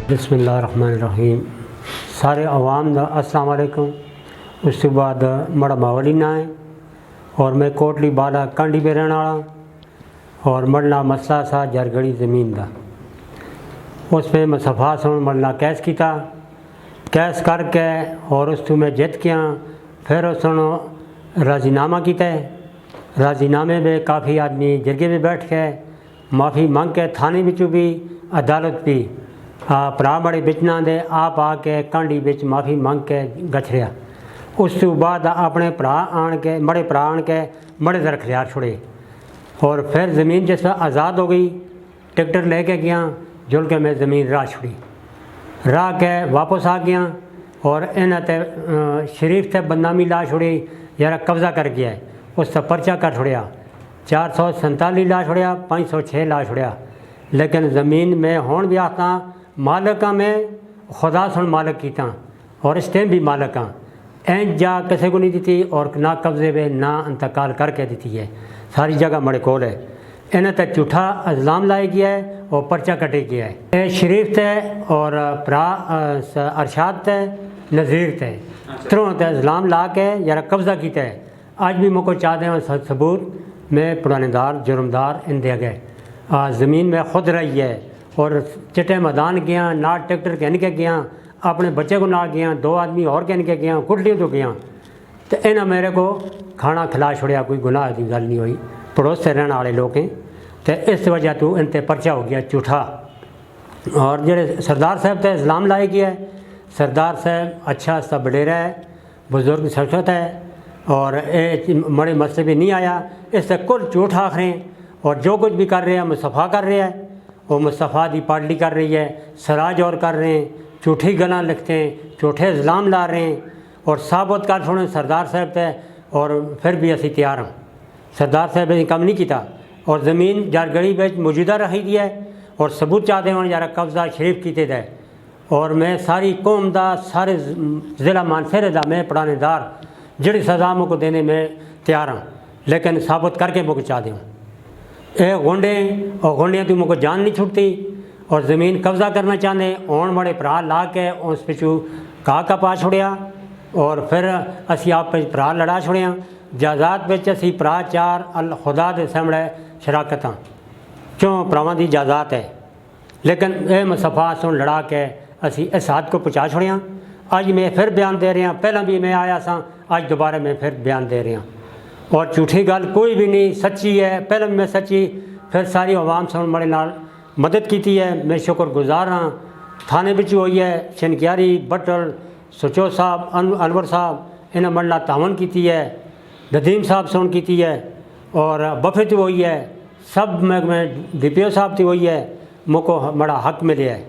बिस्मिल्लाहिर्रहमानिर्रहीम। सारे अवाम दा अस्सलाम वालेकुम। उसके बाद मड़ा मावली ना है और मैं कोटली बाला कांडी पे रहने वाला और मरना मसला सा जरगड़ी ज़मीन दा। उसमें मैं सफ़ा सुन मरना कैस किया, कैस करके और उस मैं जित गया। फिर उस राजीनामा किया। राजीनामे में काफ़ी आदमी जरगे में बैठ के माफ़ी मंग के थाने बिचों भी अदालत भी भरा बड़े बिचना दे आप आके कांडी बिच माफ़ी मंग के गछरिया। उस तो बाद अपने भरा आन के बड़े भरा आन के बड़े दरख्तियार छुड़े और फिर ज़मीन जिस आज़ाद हो गई ट्रैक्टर लेके गया जुल के मैं ज़मीन राह छुड़ी। राह के वापस आ गया और इन्हें शरीफ से बदनामी ला छुड़ी यार कब्ज़ा कर गया है। उस पर्चा कर छुड़िया 447 ला छुड़िया 506 ला छुड़िया। लेकिन ज़मीन में होन भी आता मालिक में खुदा सुन मालिक कीता और इस टाइम भी मालिक एं जा किसी को नहीं दी और ना कब्जे में ना इंतकाल करके दी है। सारी जगह मड़े कोल है। इन्हें तक झूठा इल्ज़ाम लाया गया है और पर्चा कटे गया है। शरीफ थे और भरा अरशाद थे नज़ीर थे त्रों ते इल्ज़ाम ला के यार कब्ज़ा किया है। आज भी मुझको चाहते हैं सबूत में पुरानेदार जुर्मदार इन दे गए। ज़मीन में खुद रही है और चिट्टे मैदान गया ना ट्रैक्टर कहन के गया अपने बच्चे को ना गया 2 आदमी और कहन के गया गुडलियों तो गया तो इन्हें मेरे को खाना खिला छोड़िया। कोई गुनाह की गल नहीं हुई। पड़ोस से रहने वाले लोग हैं तो इस वजह तो इन पर पर्चा हो गया झूठा। और जेडे सरदार साहब से इस्लाम लाए गया है। सरदार साहब अच्छा सा बडेरा है बुजुर्ग शख्सियत है और बड़े मसले भी नहीं आया। इससे कुल झूठ आखरें और जो कुछ भी कर रहे हैं मुस्तफ़ा कर रहे हैं और मुस्तफ़ा की पार्टी कर रही है। सराज और कर रहे हैं झूठी गल्लां लिखते हैं झूठे इल्ज़ाम ला रहे हैं और साबुत कर छोड़े सरदार साहब थे। और फिर भी असी तैयार हाँ। सरदार साहब ने कम नहीं किया और ज़मीन जरगड़ी में मौजूदा रखी दी है और सबूत चाहते हैं यार कब्ज़ा शरीफ किए थे। और मैं सारी कौम का सारे ज़िला मानसरे का मैं पुरानेदार जिहड़ी सज़ा मुझको देने में तैयार हाँ। लेकिन साबुत करके मुझको चाहते हूँ ये गोंडे और गोंडियाँ तो मुझको जान नहीं छुटती और ज़मीन कब्ज़ा करना चाहते ओन बड़े भरा ला के उस पिछू का पा छोड़िया और फिर असी आप भरा लड़ा छोड़िया। जायदाद में असी भरा 4 अल खुदा के सामने शराकत क्यों भरावां की जायदाद है। लेकिन यह मुस्तफ़ा सुन लड़ा के असी इस हद को पहुँचा छोड़िया। अज मैं फिर बयान दे रहा पहला भी मैं आया सा अज दोबारा मैं फिर बयान दे रहा और झूठी गल कोई भी नहीं सच्ची है। पहले भी मैं सच्ची फिर सारी अवाम सुन बड़े नाल मदद की है। मैं शुक्रगुजार हाँ। थाने बिच हुई है शनक्यारी बटल सुचो साहब अनवर साहब इन्हें मरना तावन की है नदीम साहब सुन की है और बफे तो हुई है सब में DPO साहब की हुई है। मुझको बड़ा हक मिले है।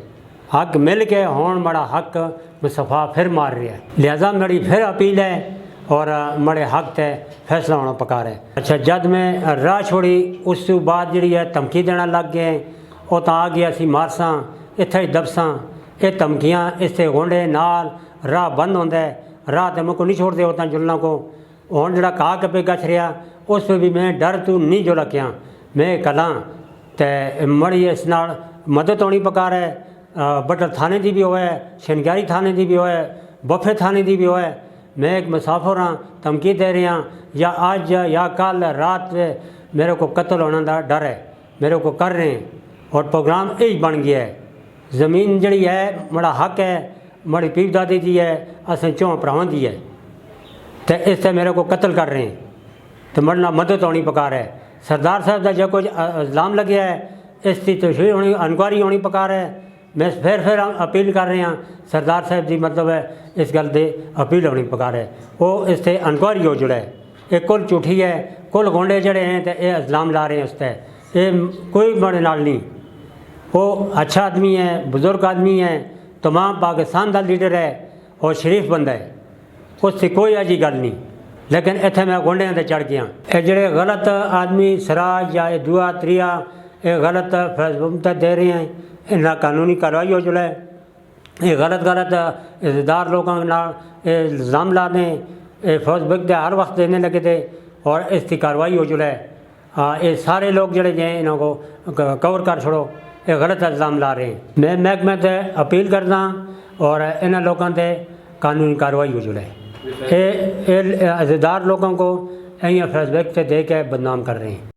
हक मिल के होन बड़ा हक मुस्तफ़ा फिर मार रहा है। लिहाजा मेरी फिर अपील है और मड़े हक ते फैसला होना पकार है। अच्छा जब मैं राह छोड़ी उस बाद जी है धमकी देना लग गए वो तो आ गया सी मारसा इत्थे ही दबसा ये धमकियाँ इससे गोंडे नाल राह बंद होंदा है। राह तो मुझको नहीं छोड़ते होता जुलना को हूँ जरा कहा कपे गछ रहा उस पर भी मैं डर तू नहीं जो रखिया मैं कला तो मड़ी इस नाल मदद होनी पकार है। बटल थाने की भी होए शनक्यारी थाने की भी होए बफे थाने की भी होए। मैं एक मुसाफिर हाँ धमकी दे रहा या आज या कल रात मेरे को कत्ल होने का डर है मेरे को कर रहे हैं और प्रोग्राम यही बन गया है। ज़मीन जड़ी है बड़ा हक है बड़ी पीप दादी की है असें 4 भरावां की है तो इससे मेरे को कत्ल कर रहे हैं तो मरना मदद होनी पकार है। सरदार साहब का जो कुछ इल्ज़ाम लगे है इसकी तशरीह होनी इंक्वायरी होनी पकार है। मैं फिर अपील कर रहे हैं सरदार साहब की मतलब है इस गल की अपील होनी पकार है वो इससे इंक्वायरी हो जुड़ा है। ये कुल झूठी है कुल गोंडे जड़े हैं तो ये इल्ज़ाम ला रहे हैं उससे ये कोई बड़े नाल नहीं। वो अच्छा आदमी है बुज़ुर्ग आदमी है तमाम पाकिस्तान का लीडर है और शरीफ बंदा है उससे कोई ऐसी गल नहीं। लेकिन इत्थे मैं गोंडिया ते चढ़ गया। ये जोड़े गलत आदमी सराज या दुआ त्रिया ये गलत फैसला दे रहे हैं इन्हें कानूनी कार्रवाई हो जुड़ा है। ये गलत इज्जतदार लोगों के इल्ज़ाम लाने फौज बिक हर वक्त देने लगे थे और इसकी कार्रवाई हो जुड़ा है। ये सारे लोग जड़े हैं इन्हों को कवर कर छोड़ो ये गलत इल्ज़ाम ला रहे हैं। मैं महकमे से अपील करदा और इन्हां लोगों से कानूनी कार्रवाई हो जुड़े। ये अज़ेदार लोगों को फेसबुक से दे के बदनाम कर रहे हैं।